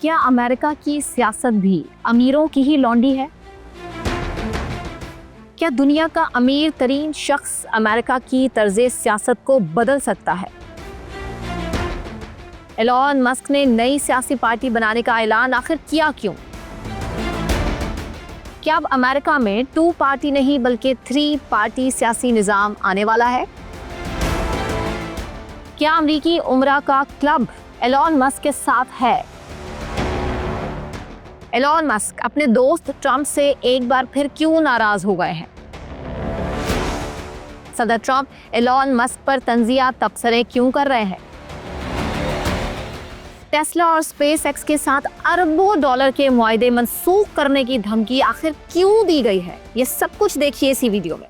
क्या अमेरिका की सियासत भी अमीरों की ही लौंडी है? क्या दुनिया का अमीर तरीन शख्स अमेरिका की तर्ज़े सियासत को बदल सकता है? एलॉन मस्क ने नई सियासी पार्टी बनाने का ऐलान आखिर किया क्यों? क्या अब अमेरिका में 2 पार्टी नहीं बल्कि 3 पार्टी सियासी निज़ाम आने वाला है? क्या अमरीकी उमरा का क्लब एलॉन मस्क के साथ है? एलॉन मस्क अपने दोस्त ट्रंप से एक बार फिर क्यों नाराज हो गए हैं? सदर ट्रंप एलॉन मस्क पर तंजिया तबसरे क्यों कर रहे हैं? टेस्ला और स्पेस एक्स के साथ अरबों डॉलर के मुआहदे मंसूख करने की धमकी आखिर क्यों दी गई है? ये सब कुछ देखिए इसी वीडियो में।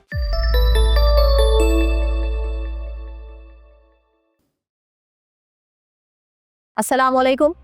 अस्सलाम वालेकुम,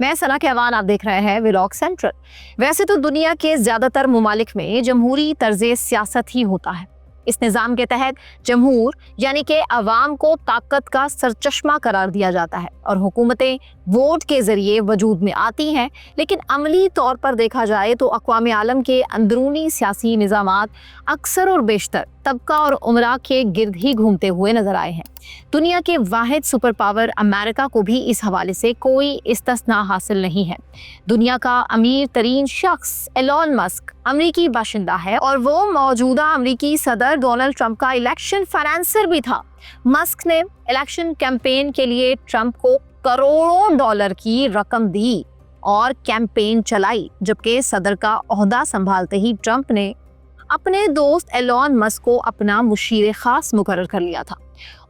मैं सना कहवान, आप देख रहे हैं व्लॉग सेंट्रल। वैसे तो दुनिया के ज्यादातर ममालिक में जमहूरी तर्ज़े सियासत ही होता है। इस निज़ाम के तहत जमहूर यानी कि अवाम को ताकत का सरचश्मा करार दिया जाता है और हुकूमतें वोट के जरिए वजूद में आती हैं। लेकिन अमली तौर पर देखा जाए तो अक़वाम आलम के अंदरूनी सियासी निज़ामात अक्सर और बेशतर तबका और उमरा के गिर्द ही घूमते हुए नजर आए हैं। दुनिया के वाहिद सुपर पावर अमेरिका को भी इस हवाले से कोई इस्तिस्ना हासिल नहीं है। दुनिया का अमीर तरीन शख्स एलॉन मस्क अमरीकी बाशिंदा है और वो मौजूदा अमरीकी सदर डोनाल्ड ट्रंप का इलेक्शन फाइनेंसर भी था। मस्क ने इलेक्शन कैंपेन के लिए ट्रंप को करोड़ों डॉलर की रकम दी और कैंपेन चलाई, जबकि सदर का ओहदा संभालते ही ट्रंप ने अपने दोस्त एलॉन मस्क को अपना मुशीर खास मुकर्रर कर लिया था।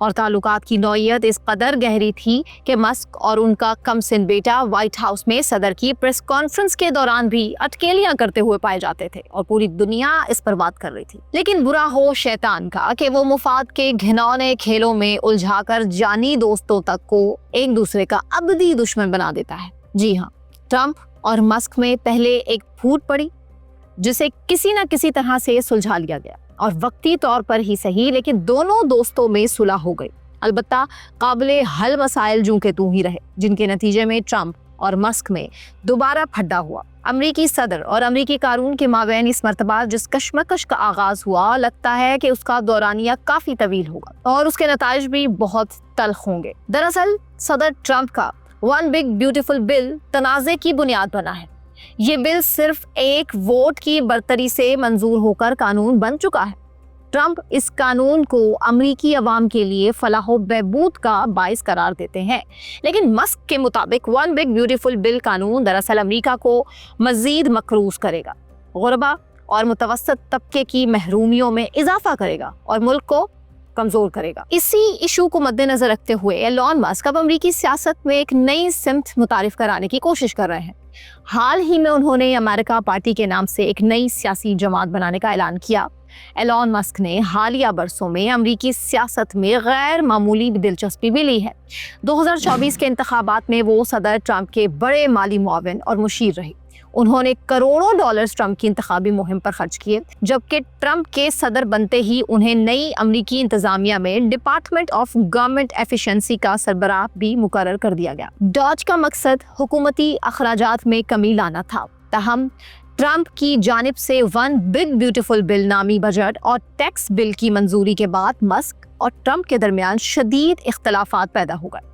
और ताल्लुकात की नौइयत इस कदर गहरी थी कि मस्क और उनका कमसिन बेटा व्हाइट हाउस में सदर की प्रेस कॉन्फ्रेंस के दौरान भी अटकेलियां करते हुए पाए जाते थे और पूरी दुनिया इस पर बात कर रही थी। लेकिन बुरा हो शैतान का कि वो मुफाद के घिनौने खेलों में उलझाकर जानी दोस्तों तक को एक दूसरे का अबदी दुश्मन बना देता है। जी हाँ, ट्रंप और मस्क में पहले एक फूट पड़ी जिसे किसी न किसी तरह से सुलझा लिया गया और वक्ती तौर पर ही सही, लेकिन दोनों दोस्तों में सुलह हो गई। अलबत्ता काबिले हल मसाइल जूं के तूं ही रहे, जिनके नतीजे में ट्रंप और मस्क में दोबारा फड्डा हुआ। अमरीकी सदर और अमरीकी कानून के माबैन इस मर्तबा जिस कशमकश का आगाज हुआ, लगता है कि उसका दौरानिया काफी तवील होगा और उसके नताइज भी बहुत तल्ख होंगे। दरअसल सदर ट्रंप का वन बिग ब्यूटीफुल बिल तनाज़े की बुनियाद बना है। ये बिल सिर्फ एक वोट की बरतरी से मंजूर होकर कानून बन चुका है। ट्रंप इस कानून को अमरीकी अवाम के लिए फलाह व बहबूद का बाइस करार देते हैं, लेकिन मस्क के मुताबिक वन बिग ब्यूटीफुल बिल कानून दरअसल अमरीका को मजीद मकरूज करेगा, गुरबा और मुतवस्सत तबके की महरूमियों में इजाफा करेगा और मुल्क को कमजोर करेगा। इसी इशू को मद्देनजर रखते हुए एलॉन मस्क अब अमरीकी सियासत में एक नई सिमत मुतारिफ कराने की कोशिश कर रहे हैं। हाल ही में उन्होंने अमेरिका पार्टी के नाम से एक नई सियासी जमात बनाने का ऐलान किया। एलॉन मस्क ने हालिया बरसों में अमरीकी सियासत में गैर मामूली दिलचस्पी भी ली है। 2024 के इंतखाबात में वो सदर ट्रंप के बड़े माली मुआविन और मुशीर रहे। उन्होंने करोड़ों डॉलर्स ट्रंप की इंतखाबी मुहिम पर खर्च किए, जबकि ट्रंप के सदर बनते ही उन्हें नई अमरीकी इंतजामिया में डिपार्टमेंट ऑफ गवर्नमेंट एफिशिएंसी का सरबराह भी मुकर्रर कर दिया गया। डॉज का मकसद हुकूमती अखराजात में कमी लाना था। ताहम ट्रंप की जानिब से वन बिग ब्यूटीफुल बिल नामी बजट और टैक्स बिल की मंजूरी के बाद मस्क और ट्रंप के दरमियान शदीद इख्तलाफात पैदा हो गए।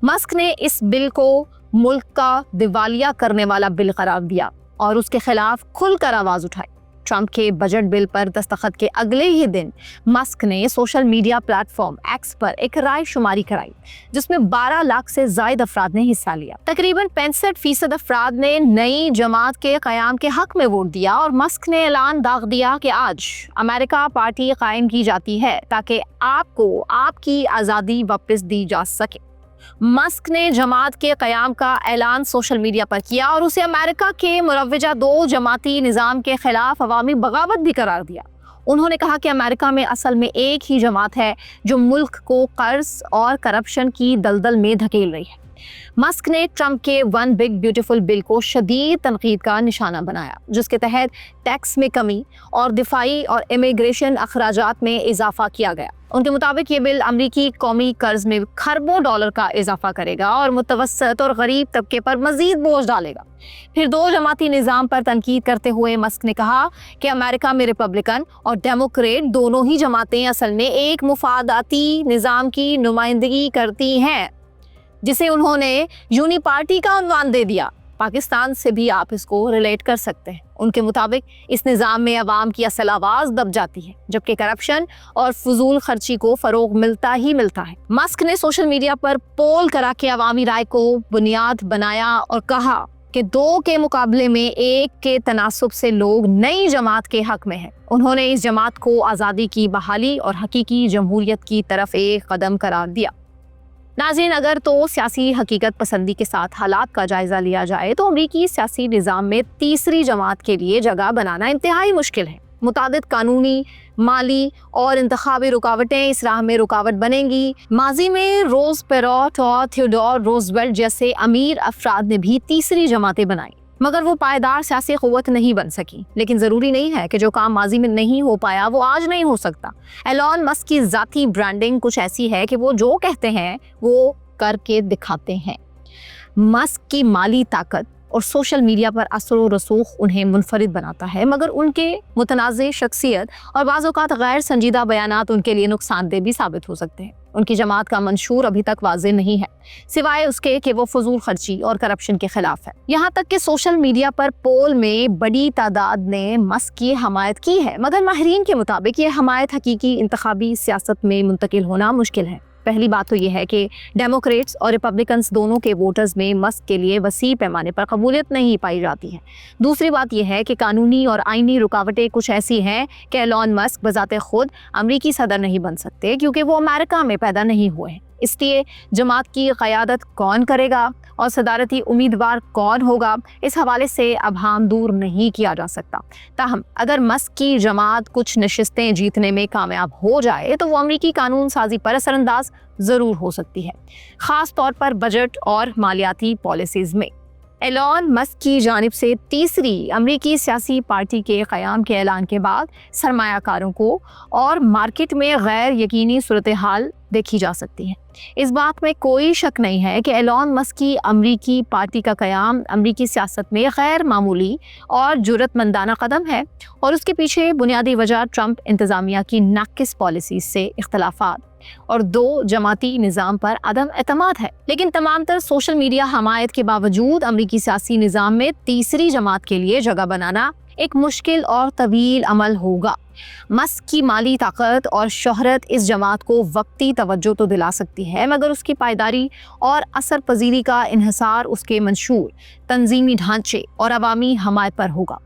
मस्क ने इस बिल को मुल्क का दिवालिया करने वाला बिल करार दिया और उसके खिलाफ खुलकर आवाज उठाई। ट्रंप के बजट बिल पर दस्तखत के अगले ही दिन मस्क ने सोशल मीडिया प्लेटफॉर्म एक्स पर एक राय शुमारी कराई, जिसमें 12 लाख से ज्यादा अफराद ने हिस्सा लिया। तकरीबन 65% अफराद ने नई जमात के क़याम के हक में वोट दिया और मस्क ने ऐलान दाग दिया कि आज अमेरिका पार्टी कायम की जाती है ताकि आपको आपकी आज़ादी वापस दी जा सके। मस्क ने जमात के क़याम का ऐलान सोशल मीडिया पर किया और उसे अमेरिका के मुरव्वजा 2 जमाती निज़ाम के खिलाफ अवामी बगावत भी करार दिया। उन्होंने कहा कि अमेरिका में असल में एक ही जमात है जो मुल्क को कर्ज और करप्शन की दलदल में धकेल रही है। मस्क ने ट्रंप के वन बिग ब्यूटीफुल बिल को शदीद तनकीद का निशाना बनाया, जिसके तहत टैक्स में कमी और दिफाई और इमिग्रेशन अखराजात में इजाफा किया गया। उनके मुताबिक ये बिल अमरीकी कौमी कर्ज में खरबों डॉलर का इजाफा करेगा और मुतवस्सत और गरीब तबके पर मजीद बोझ डालेगा। फिर दो जमाती निज़ाम पर तनकीद करते हुए मस्क ने कहा कि अमेरिका में रिपब्लिकन और डेमोक्रेट दोनों ही जमातें असल में एक मुफादाती निज़ाम की नुमाइंदगी करती हैं, जिसे उन्होंने यूनी पार्टी का उन्वान दे दिया। पाकिस्तान से भी आप इसको रिलेट कर सकते हैं। उनके मुताबिक इस निज़ाम में अवाम की असल आवाज़ दब जाती है, जबकि करप्शन और फजूल खर्ची को फ़रोग मिलता ही मिलता है। मस्क ने सोशल मीडिया पर पोल करा के अवामी राय को बुनियाद बनाया और कहा कि दो के मुकाबले में एक के तनासुब से लोग नई जमात के हक में हैं। उन्होंने इस जमात को आज़ादी की बहाली और हकीकी जमहूरियत की तरफ एक कदम करार दिया। नाज़रीन, अगर तो सियासी हकीकत पसंदी के साथ हालात का जायज़ा लिया जाए तो अमरीकी सियासी निज़ाम में तीसरी जमात के लिए जगह बनाना इंतहाई मुश्किल है। मुतादिद कानूनी, माली और इंतखाबी रुकावटें इस राह में रुकावट बनेंगी। माजी में रोज पेरोट और थियोडोर रूज़वेल्ट जैसे अमीर अफराद ने भी तीसरी जमातें बनाई, मगर वो पायदार सियासी क़ुव्वत नहीं बन सकी। लेकिन ज़रूरी नहीं है कि जो काम माजी में नहीं हो पाया वो आज नहीं हो सकता। एलॉन मस्क की ज़ाती ब्रांडिंग कुछ ऐसी है कि वो जो कहते हैं वो करके दिखाते हैं। मस्क की माली ताकत और सोशल मीडिया पर असर व रसूख उन्हें मुनफरिद बनाता है, मगर उनके मुतनाज़ शख्सियत और बाज़ औक़ात गैर संजीदा बयानात उनके लिए नुकसानदेह भी साबित हो सकते हैं। उनकी जमात का मंशूर अभी तक वाज़ेह नहीं है, सिवाय उसके कि वो फजूल खर्ची और करप्शन के खिलाफ है। यहाँ तक कि सोशल मीडिया पर पोल में बड़ी तादाद ने मस्क की हमायत की है, मगर माहिरीन के मुताबिक ये हमायत हकीकी इंतखाबी सियासत में मुंतकिल होना मुश्किल है। पहली बात तो यह है कि डेमोक्रेट्स और रिपब्लिकन्स दोनों के वोटर्स में मस्क के लिए वसी पैमाने पर कबूलियत नहीं पाई जाती है। दूसरी बात यह है कि कानूनी और आईनी रुकावटें कुछ ऐसी हैं कि एलॉन मस्क बजाते खुद अमरीकी सदर नहीं बन सकते, क्योंकि वो अमेरिका में पैदा नहीं हुए हैं। इसलिए जमात की क़यादत कौन करेगा और सदारती उम्मीदवार कौन होगा, इस हवाले से अबहाम दूर नहीं किया जा सकता। ताहम अगर मस्क की जमात कुछ नशिस्तें जीतने में कामयाब हो जाए तो वो अमरीकी कानून साजी पर असरअंदाज ज़रूर हो सकती है, ख़ास तौर पर बजट और मालियाती पॉलिसीज़ में। एलॉन मस्क की जानिब से तीसरी अमरीकी सियासी पार्टी के क़याम के ऐलान के बाद सरमायाकारों को और मार्केट में गैर यकीनी सूरत हाल देखी जा सकती है। इस बात में कोई शक नहीं है कि एलॉन मस्क की अमरीकी पार्टी का क़याम अमरीकी सियासत में गैर मामूली और जुर्रतमंदाना कदम है, और उसके पीछे बुनियादी वजह ट्रंप इंतज़ामिया की नाक़िस पॉलिसी से इख्तलाफात और दो जमाती निज़ाम पर अदम एतमाद है। लेकिन तमाम तर सोशल मीडिया हमायत के बावजूद अमरीकी सियासी निज़ाम में तीसरी जमात के लिए जगह बनाना एक मुश्किल और तवील अमल होगा। मस्क की माली ताकत और शोहरत इस जमात को वक्ती तवज्जो तो दिला सकती है, मगर उसकी पायदारी और असर पजीरी का इन्हिसार उसके मंशूर तंजीमी ढांचे और अवामी हमायत पर होगा।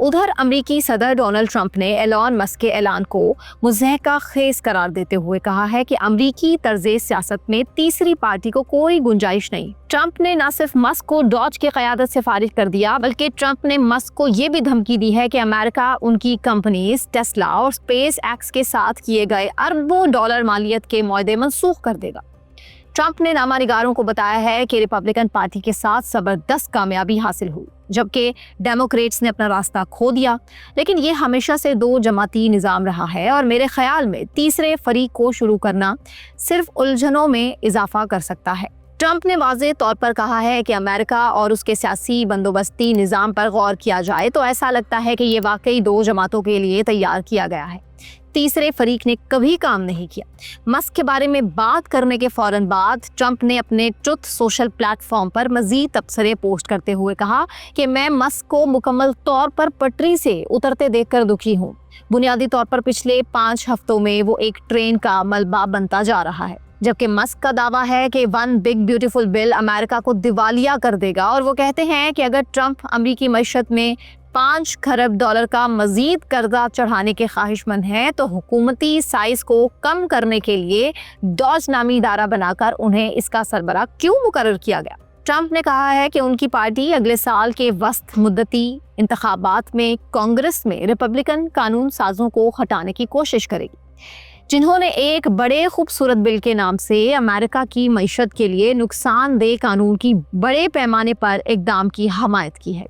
उधर अमरीकी सदर डोनाल्ड ट्रंप ने एलॉन मस्क के ऐलान को मुज़हका खेज करार देते हुए कहा है कि अमरीकी तर्ज़े सियासत में तीसरी पार्टी को कोई गुंजाइश नहीं। ट्रंप ने न सिर्फ मस्क को डॉज की क़यादत से फारिग कर दिया, बल्कि ट्रंप ने मस्क को ये भी धमकी दी है कि अमेरिका उनकी कंपनीज टेस्ला और स्पेस एक्स के साथ किए गए अरबों डॉलर मालियत के मुआहदे मनसूख कर देगा। ट्रंप ने नामानिगारों को बताया है कि रिपब्लिकन पार्टी के साथ ज़बरदस्त कामयाबी हासिल हुई, जबकि डेमोक्रेट्स ने अपना रास्ता खो दिया। लेकिन ये हमेशा से दो जमाती निज़ाम रहा है, और मेरे ख्याल में तीसरे फरीक को शुरू करना सिर्फ उलझनों में इजाफा कर सकता है। ट्रंप ने वाज़ेह तौर पर कहा है कि अमेरिका और उसके सियासी बंदोबस्ती निज़ाम पर गौर किया जाए तो ऐसा लगता है कि ये वाकई दो जमातों के लिए तैयार किया गया है। तीसरे फरीक ने कभी काम नहीं किया। मस्क के बारे में बात करने के फौरन बाद ट्रंप ने अपने ट्रुथ सोशल प्लेटफॉर्म पर मजीद तबसरे पोस्ट करते हुए कहा कि मैं मस्क को मुकम्मल तौर पर पटरी से उतरते देखकर दुखी हूँ। बुनियादी तौर पर पिछले 5 हफ्तों में वो एक ट्रेन का मलबा बनता जा रहा है, जबकि मस्क का दावा है कि one big beautiful bill America को दिवालिया कर देगा, और वो कहते हैं कि अगर ट्रंप अमरीकी मईशत में 5 खरब डॉलर का मजीद कर्जा चढ़ाने के ख्वाहिशमंद हैं तो हुकूमती साइज को कम करने के लिए डॉज नामी इदारा बनाकर उन्हें इसका सरबराह क्यों मुकर्रर किया गया। ट्रंप ने कहा है कि उनकी पार्टी अगले साल के वस्त मुद्दती इंतखाबात में कांग्रेस में रिपब्लिकन कानून साजों को हटाने की कोशिश करेगी। जिन्होंने एक बड़े खूबसूरत बिल के नाम से अमेरिका की मईशत के लिए नुकसानदेह कानून की बड़े पैमाने पर इकदाम की हमायत की है।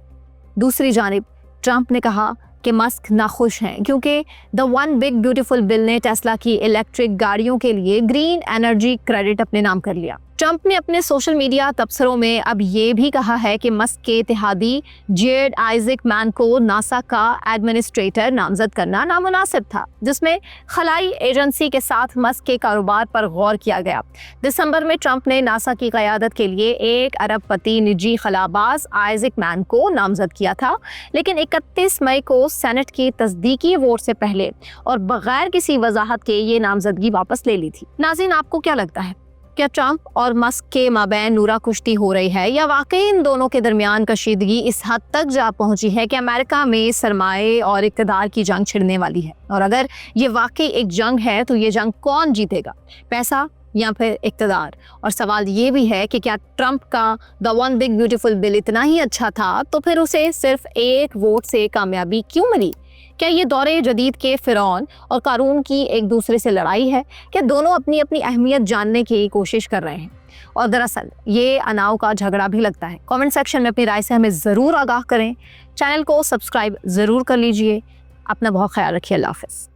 दूसरी जानिब ट्रंप ने कहा कि मस्क नाखुश हैं क्योंकि the one big beautiful bill ने टेस्ला की इलेक्ट्रिक गाड़ियों के लिए ग्रीन एनर्जी क्रेडिट अपने नाम कर लिया। ट्रंप ने अपने सोशल मीडिया तबसरों में अब ये भी कहा है कि मस्क के इत्तेहादी जेड आइजक मैन को नासा का एडमिनिस्ट्रेटर नामजद करना नामुनासिब था, जिसमें खलाई एजेंसी के साथ मस्क के कारोबार पर गौर किया गया। दिसंबर में ट्रंप ने नासा की क़यादत के लिए 1 अरबपति निजी खलाबाज आइजक मैन को नामजद किया था, लेकिन 31 मई को सेनेट की तस्दीकी वोट से पहले और बगैर किसी वजाहत के ये नामजदगी वापस ले ली थी। नाज़रीन, आपको क्या लगता है, क्या ट्रंप और मस्क के माबैन नूरा कुश्ती हो रही है या वाकई इन दोनों के दरमियान कशीदगी इस हद तक जा पहुंची है कि अमेरिका में सरमाए और इक़्तिदार की जंग छिड़ने वाली है? और अगर ये वाकई एक जंग है तो ये जंग कौन जीतेगा, पैसा या फिर इक़्तिदार? और सवाल ये भी है कि क्या ट्रंप का the one big beautiful bill इतना ही अच्छा था तो फिर उसे सिर्फ 1 वोट से कामयाबी क्यों मिली? क्या ये दौरे जदीद के फ़िरौन और कारून की एक दूसरे से लड़ाई है? क्या दोनों अपनी अपनी अहमियत जानने की कोशिश कर रहे हैं और दरअसल ये अनाव का झगड़ा भी लगता है? कमेंट सेक्शन में अपनी राय से हमें ज़रूर आगाह करें। चैनल को सब्सक्राइब ज़रूर कर लीजिए। अपना बहुत ख्याल रखिए। अल्लाह हाफ़िज़।